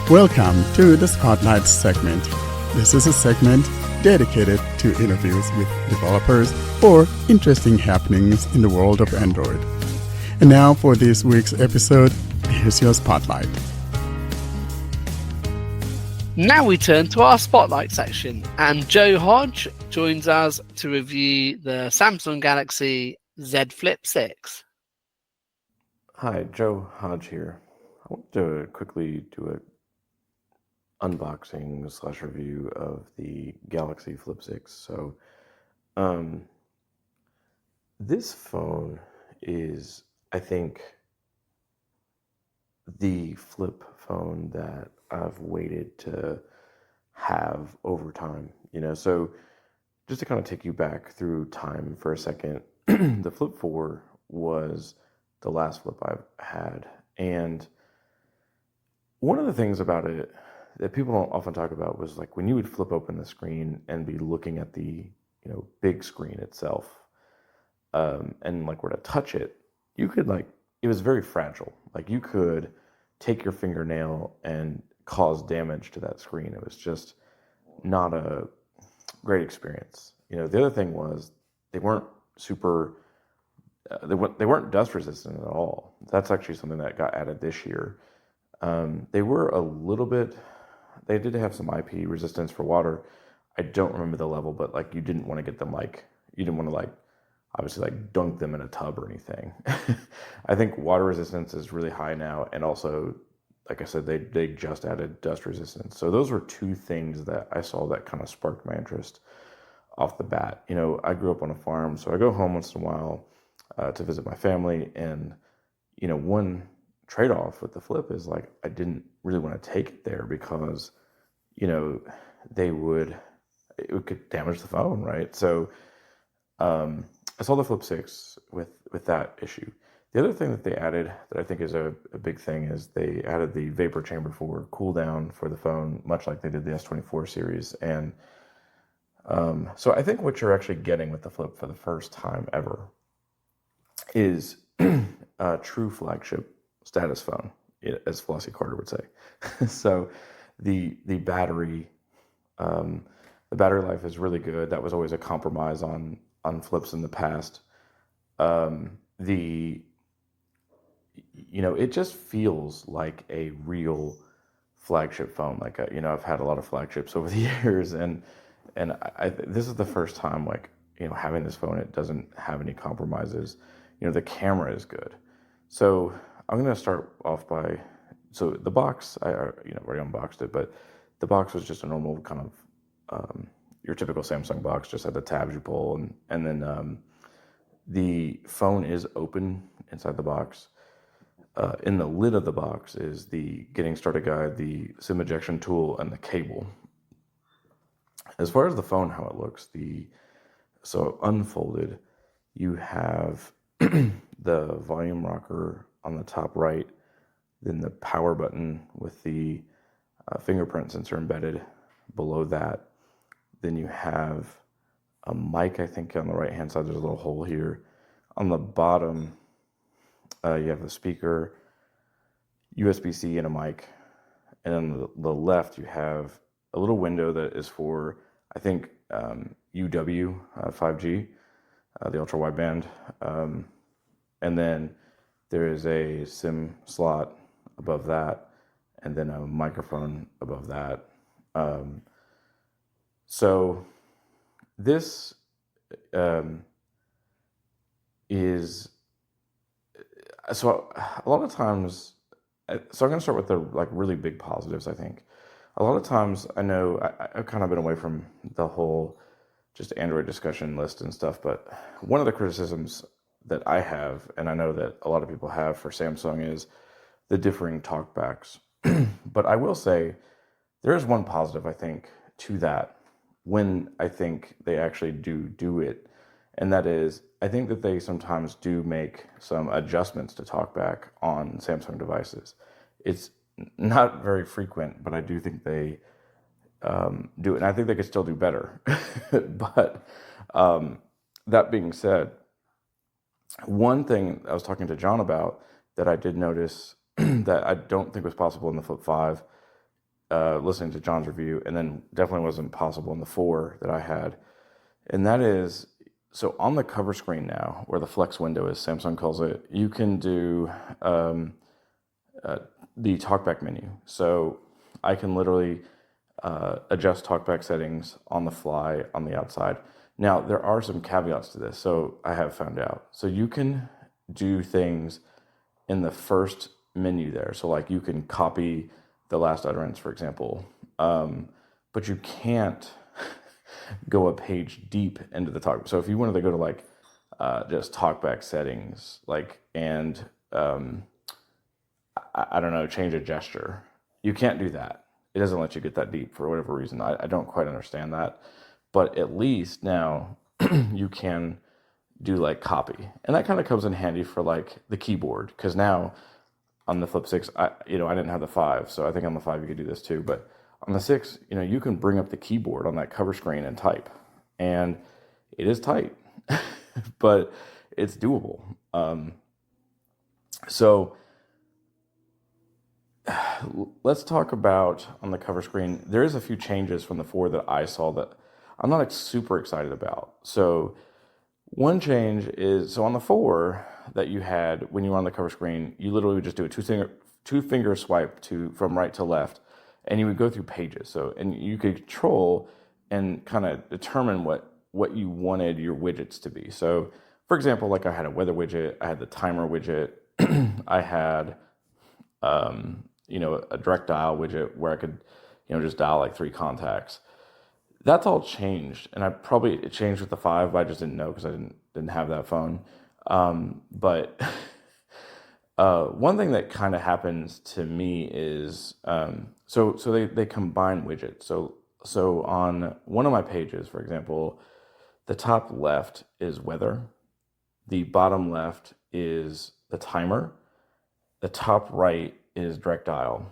Welcome to the Spotlight segment. This is a segment dedicated to interviews with developers or interesting happenings in the world of Android. And now for this week's episode, here's your Spotlight. Now we turn to our Spotlight section, and Joe Hodge joins us to review the Samsung Galaxy Z Flip 6. Hi, Joe Hodge here. I want to quickly do a unboxing / review of the Galaxy Flip 6. So, this phone is, I think, the flip phone that I've waited to have over time. So just to kind of take you back through time for a second, the Flip 4 was the last flip I've had. And one of the things about it that people don't often talk about was like when you would flip open the screen and be looking at the big screen itself, and like were to touch it, you could it was very fragile. Like you could take your fingernail and cause damage to that screen. It was just not a great experience. The other thing was they weren't super. They weren't dust resistant at all. That's actually something that got added this year. They were a little bit. They did have some IP resistance for water. I don't remember the level, but you didn't want to get them you didn't want to obviously dunk them in a tub or anything. I think water resistance is really high now, and also, like I said, they just added dust resistance. So those were two things that I saw that kind of sparked my interest off the bat. I grew up on a farm, so I go home once in a while to visit my family, and one trade-off with the Flip is I didn't really want to take it there because it could damage the phone, right? So I saw the Flip 6 with that issue. The other thing that they added that I think is a big thing is they added the vapor chamber for cool down for the phone, much like they did the S24 series. And so I think what you're actually getting with the Flip for the first time ever is a true flagship status phone, as Flossie Carter would say. So the battery life is really good. That was always a compromise on Flips in the past. It just feels like a real flagship phone. I've had a lot of flagships over the years, and this is the first time having this phone. It doesn't have any compromises. The camera is good. So I'm going to start off by, the box, I already unboxed it, but the box was just a normal kind of, your typical Samsung box, just had the tabs you pull, and then the phone is open inside the box. In the lid of the box is the getting started guide, the SIM ejection tool, and the cable. As far as the phone, how it looks, so unfolded, you have the volume rocker on the top right, then the power button with the fingerprint sensor embedded below that. Then you have a mic, I think, on the right-hand side. There's a little hole here. On the bottom, you have a speaker, USB-C, and a mic. And on the left, you have a little window that is for, I think, UW 5G, the ultra-wideband. And then there is a SIM slot above that, and then a microphone above that. So this is, so a lot of times, so I'm going to start with the really big positives, I think. A lot of times, I know I've kind of been away from the whole just Android discussion list and stuff, but one of the criticisms that I have, and I know that a lot of people have for Samsung, is the differing talkbacks. But I will say there is one positive, I think, to that when I think they actually do it. And that is, I think that they sometimes do make some adjustments to talkback on Samsung devices. It's not very frequent, but I do think they do it. And I think they could still do better. But that being said, one thing I was talking to John about that I did notice that I don't think was possible in the Flip 5 listening to John's review, and then definitely wasn't possible in the 4 that I had. And that is, so on the cover screen now, where the flex window is, Samsung calls it, you can do the talkback menu. So I can literally adjust talkback settings on the fly on the outside. Now, there are some caveats to this, so I have found out. So you can do things in the first menu there. So like you can copy the last utterance, for example, but you can't go a page deep into the talk. So if you wanted to go to like just talkback settings, like, and I don't know, change a gesture, you can't do that. It doesn't let you get that deep for whatever reason. I don't quite understand that, but at least now you can do like copy, and that kind of comes in handy for like the keyboard, because now on the Flip 6, I didn't have the 5, so I think on the 5 you could do this too, but on the 6, you can bring up the keyboard on that cover screen and type, and it is tight, but it's doable. So let's talk about on the cover screen. There is a few changes from the 4 that I saw that I'm not super excited about. So one change is, so on the 4 that you had when you were on the cover screen, you literally would just do a two finger swipe from right to left, and you would go through pages. So, and you could control and kind of determine what you wanted your widgets to be. So for example, like I had a weather widget, I had the timer widget, I had a direct dial widget where I could just dial like 3 contacts. That's all changed, and it changed with the 5, but I just didn't know because I didn't have that phone. But one thing that kind of happens to me is so they combine widgets. So on one of my pages, for example, the top left is weather, the bottom left is the timer, the top right is direct dial.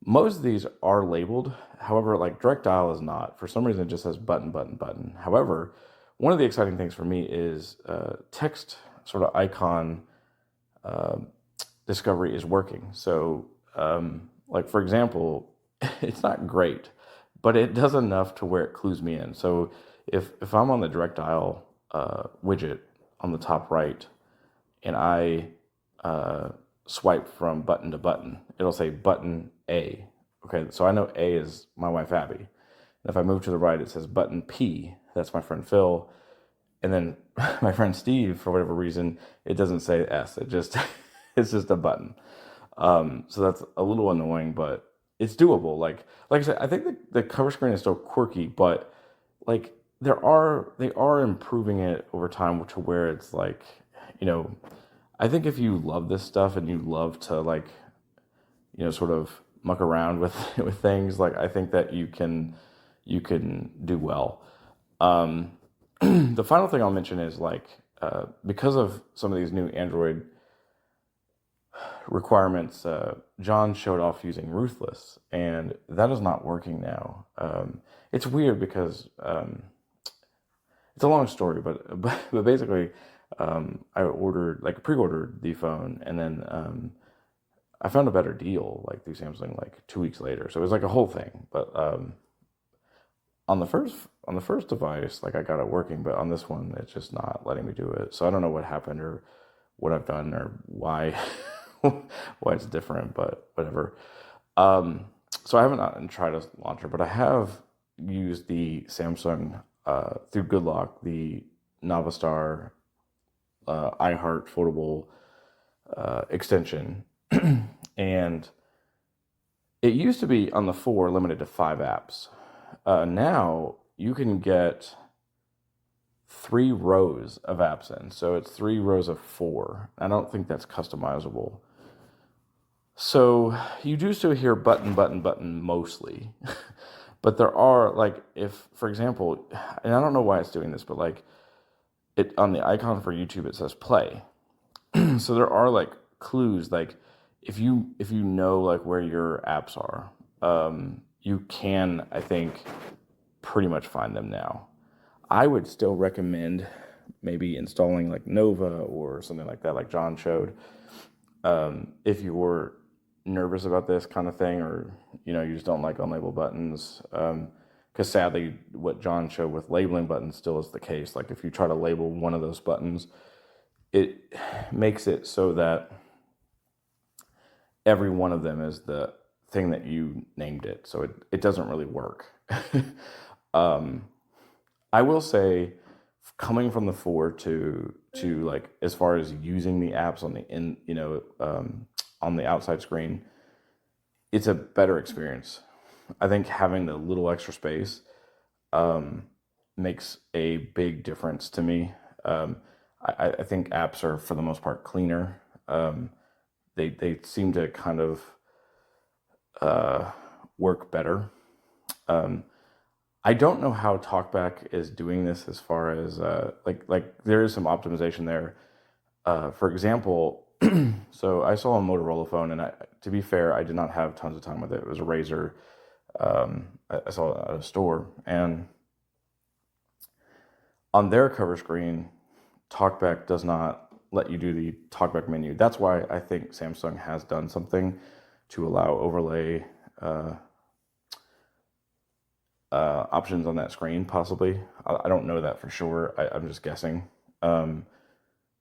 Most of these are labeled. However, like direct dial is not. For some reason, it just says button, button, button. However, one of the exciting things for me is text sort of icon discovery is working. So, like for example, it's not great, but it does enough to where it clues me in. So if I'm on the direct dial widget on the top right, and I swipe from button to button, it'll say button A. Okay, so I know A is my wife Abby. And if I move to the right, it says button P. That's my friend Phil. And then my friend Steve, for whatever reason, it doesn't say S. It's just a button. So that's a little annoying, but it's doable. Like I said, I think the cover screen is still quirky, but like they are improving it over time to where it's like, I think if you love this stuff and you love to like, sort of muck around with things, like I think that you can do well. The final thing I'll mention is like because of some of these new Android requirements, John showed off using Ruthless, and that is not working now. It's weird because it's a long story, but basically, I pre-ordered the phone, and then I found a better deal like through Samsung like 2 weeks later. So it was like a whole thing. But on the first device, like I got it working, but on this one, it's just not letting me do it. So I don't know what happened or what I've done or why why it's different, but whatever. So I haven't tried a launcher, but I have used the Samsung through GoodLock, the Navistar iHeart foldable extension. And it used to be on the 4 limited to 5 apps. Now you can get 3 rows of apps in. So it's 3 rows of 4. I don't think that's customizable. So you do still hear button, button, button mostly. But there are like, if, for example, and I don't know why it's doing this, but like it on the icon for YouTube, it says play. So there are like clues, like if you know like where your apps are, you can, I think, pretty much find them now. I would still recommend maybe installing like Nova or something like that, like John showed, if you were nervous about this kind of thing, or you just don't like unlabeled buttons, because sadly what John showed with labeling buttons still is the case. Like if you try to label one of those buttons, it makes it so that every one of them is the thing that you named it, so it doesn't really work. I will say, coming from the 4 to like, as far as using the apps on on the outside screen, it's a better experience. I think having the little extra space makes a big difference to me. I think apps are, for the most part, cleaner. They seem to kind of work better. I don't know how TalkBack is doing this as far as like there is some optimization there. For example, so I saw a Motorola phone, and to be fair, I did not have tons of time with it. It was a Razr. I saw it at a store, and on their cover screen, TalkBack does not let you do the TalkBack menu. That's why I think Samsung has done something to allow overlay options on that screen, possibly. I don't know that for sure. I'm just guessing,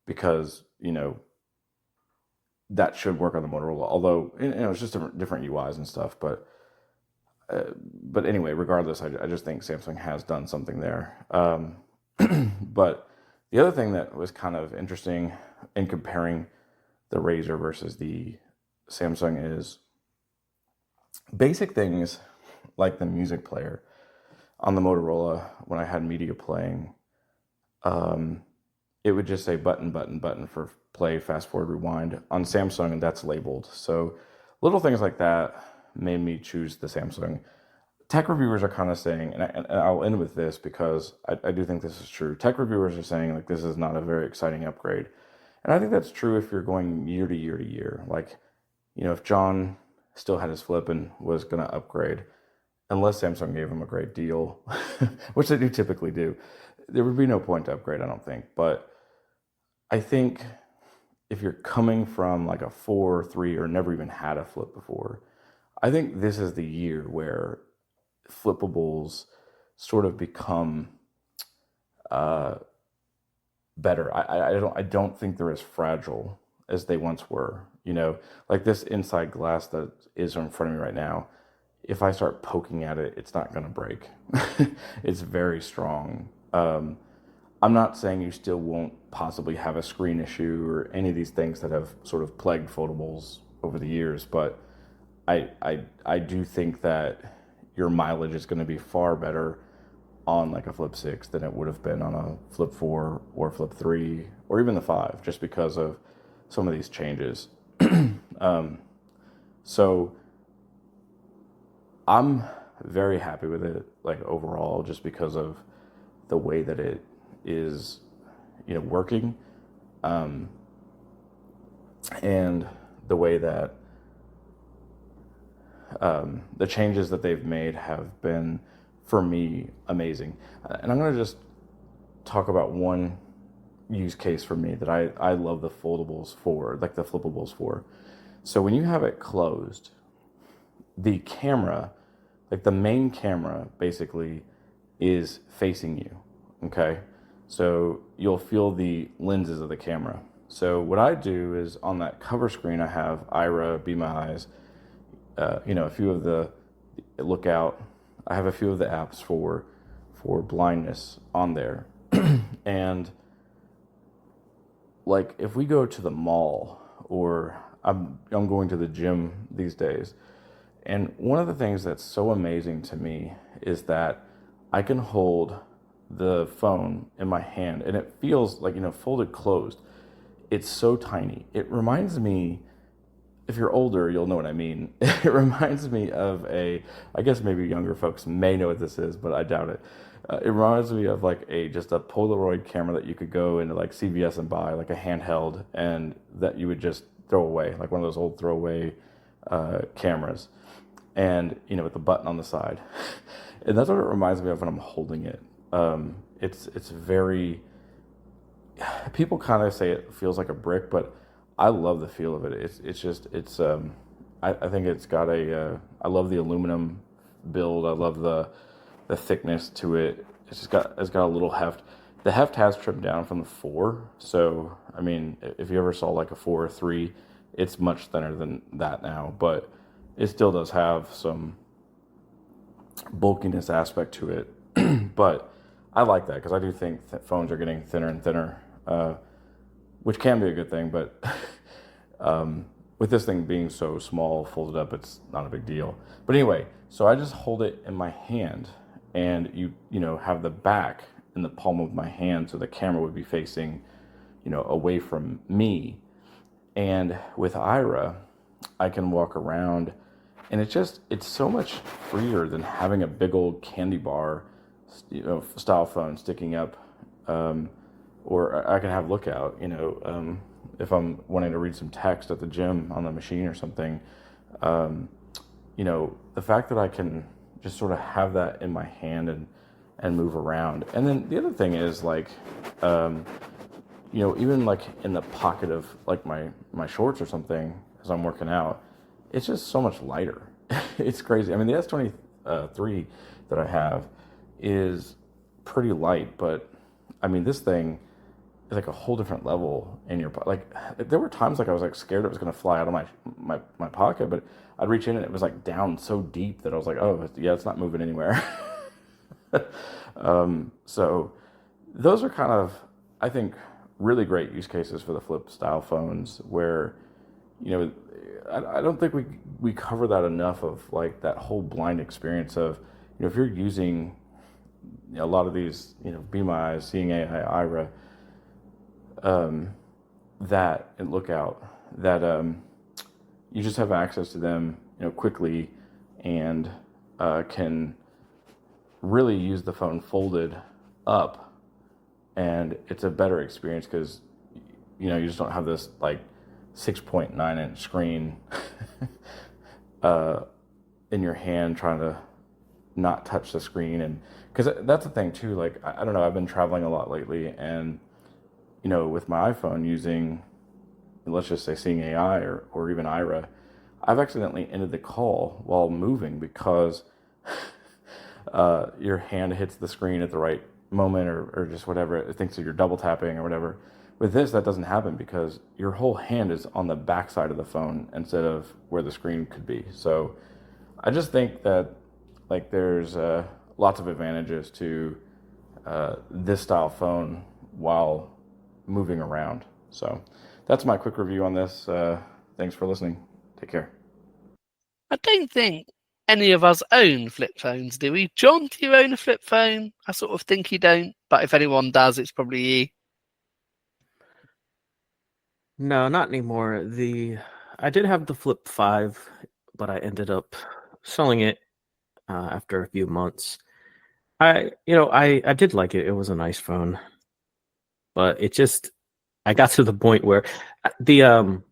because that should work on the Motorola. Although it's just different UIs and stuff. But anyway, regardless, I just think Samsung has done something there. But the other thing that was kind of interesting in comparing the Razr versus the Samsung is basic things like the music player. On the Motorola, when I had media playing, it would just say button, button, button for play, fast forward, rewind. On Samsung, and that's labeled. So little things like that made me choose the Samsung. Tech reviewers are kind of saying, and I'll end with this because I do think this is true. Tech reviewers are saying like this is not a very exciting upgrade. And I think that's true if you're going year to year to year. Like, if John still had his Flip and was going to upgrade, unless Samsung gave him a great deal, which they do typically do, there would be no point to upgrade, I don't think. But I think if you're coming from like a 4 or 3 or never even had a Flip before, I think this is the year where flippables sort of become better. I don't think they're as fragile as they once were. Like this inside glass that is in front of me right now, if I start poking at it, it's not going to break. It's very strong. I'm not saying you still won't possibly have a screen issue or any of these things that have sort of plagued foldables over the years, but I do think that your mileage is going to be far better on like a Flip 6 than it would have been on a Flip 4 or Flip 3 or even the 5, just because of some of these changes. So I'm very happy with it, like overall, just because of the way that it is, working, and the way that the changes that they've made have been, for me, amazing. And I'm going to just talk about one use case for me that I love the foldables for, like the flippables for. So when you have it closed, the camera, like the main camera, basically is facing you, okay? So you'll feel the lenses of the camera. So what I do is on that cover screen, I have Ira, Be My Eyes, a few of the Lookout. I have a few of the apps for blindness on there. And like if we go to the mall, or I'm going to the gym these days, and one of the things that's so amazing to me is that I can hold the phone in my hand and it feels like, folded closed. It's so tiny. It reminds me, if you're older, you'll know what I mean. It reminds me of I guess maybe younger folks may know what this is, but I doubt it. It reminds me of like just a Polaroid camera that you could go into like CVS and buy, like a handheld, and that you would just throw away, like one of those old throwaway cameras, and with the button on the side. And that's what it reminds me of when I'm holding it. It's very, people kind of say it feels like a brick, but I love the feel of it. It's I think it's got I love the aluminum build. I love the thickness to it. It's got a little heft. The heft has trimmed down from the 4, so I mean, if you ever saw like a 4 or 3, it's much thinner than that now, but it still does have some bulkiness aspect to it. But I like that because I do think phones are getting thinner and thinner, which can be a good thing. But with this thing being so small, folded up, it's not a big deal. But anyway, so I just hold it in my hand, and you have the back in the palm of my hand, so the camera would be facing, away from me. And with Ira, I can walk around, and it's so much freer than having a big old candy bar, style phone sticking up, or I can have Lookout, if I'm wanting to read some text at the gym on the machine or something. The fact that I can just sort of have that in my hand and move around. And then the other thing is like, even like in the pocket of like my shorts or something as I'm working out, it's just so much lighter. It's crazy. I mean, the S23 that I have is pretty light, but I mean, this thing is like a whole different level in your like. There were times like I was like scared it was going to fly out of my pocket, but I'd reach in and it was like down so deep that I was like, oh yeah, it's not moving anywhere. So those are kind of, I think, really great use cases for the flip style phones where, I don't think we cover that enough of like that whole blind experience of, if you're using a lot of these, Be My Eyes, Seeing AI, Ira, that and Lookout, that you just have access to them, quickly, and can really use the phone folded up, and it's a better experience because you just don't have this like 6.9 inch screen in your hand trying to not touch the screen. And because that's the thing too, like I don't know, I've been traveling a lot lately, and with my iPhone using, let's just say, Seeing AI or even Ira, I've accidentally ended the call while moving because your hand hits the screen at the right moment or just whatever. It thinks that you're double tapping or whatever. With this, that doesn't happen because your whole hand is on the back side of the phone instead of where the screen could be. So I just think that like there's lots of advantages to this style phone while moving around. So that's my quick review on this. Thanks for listening. Take care. I don't think any of us own flip phones, do we? John, do you own a flip phone? I sort of think you don't, but if anyone does, it's probably you. No, not anymore. I did have the Flip 5, but I ended up selling it after a few months. I did like it. It was a nice phone, but I got to the point where the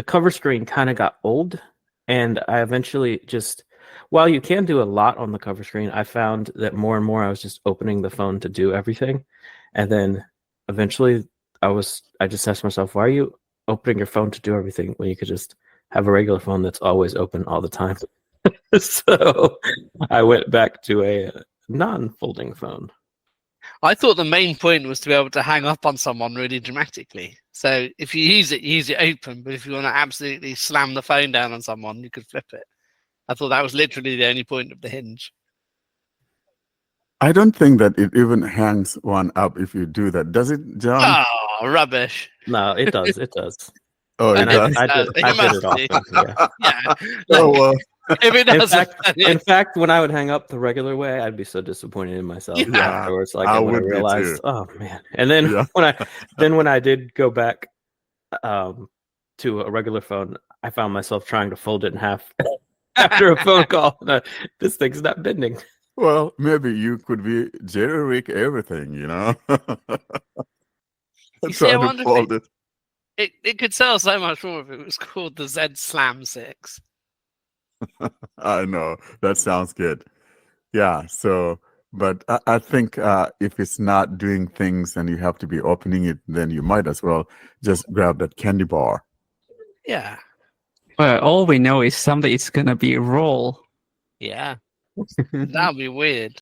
cover screen kind of got old, and I eventually while you can do a lot on the cover screen, I found that more and more I was just opening the phone to do everything, and then eventually I just asked myself, why are you opening your phone to do everything when you could just have a regular phone that's always open all the time? So I went back to a non-folding phone. I thought the main point was to be able to hang up on someone really dramatically. So if you use it open, but if you want to absolutely slam the phone down on someone, you could flip it. I thought that was literally the only point of the hinge. I don't think that it even hangs one up if you do that. Does it, John? Oh, rubbish. No, it does. It does. Oh, it And does? I did it often. Yeah. Yeah. Oh, well. If it doesn't, In fact, when I would hang up the regular way, I'd be so disappointed in myself Yeah. afterwards. Like I when I would be realized, too. oh man! And then Yeah. when I did go back to a regular phone, I found myself trying to fold it in half after a phone call. This thing's not bending. Well, maybe you could be jerry-rig everything, You see, I Trying to wonder fold it. it could sell so much more if it was called the Z Slam 6. I know. That sounds good. Yeah. So, but I think if it's not doing things and you have to be opening it, then you might as well just grab that candy bar. Yeah. Well, all we know is someday it's gonna be raw. Yeah, that'll be weird.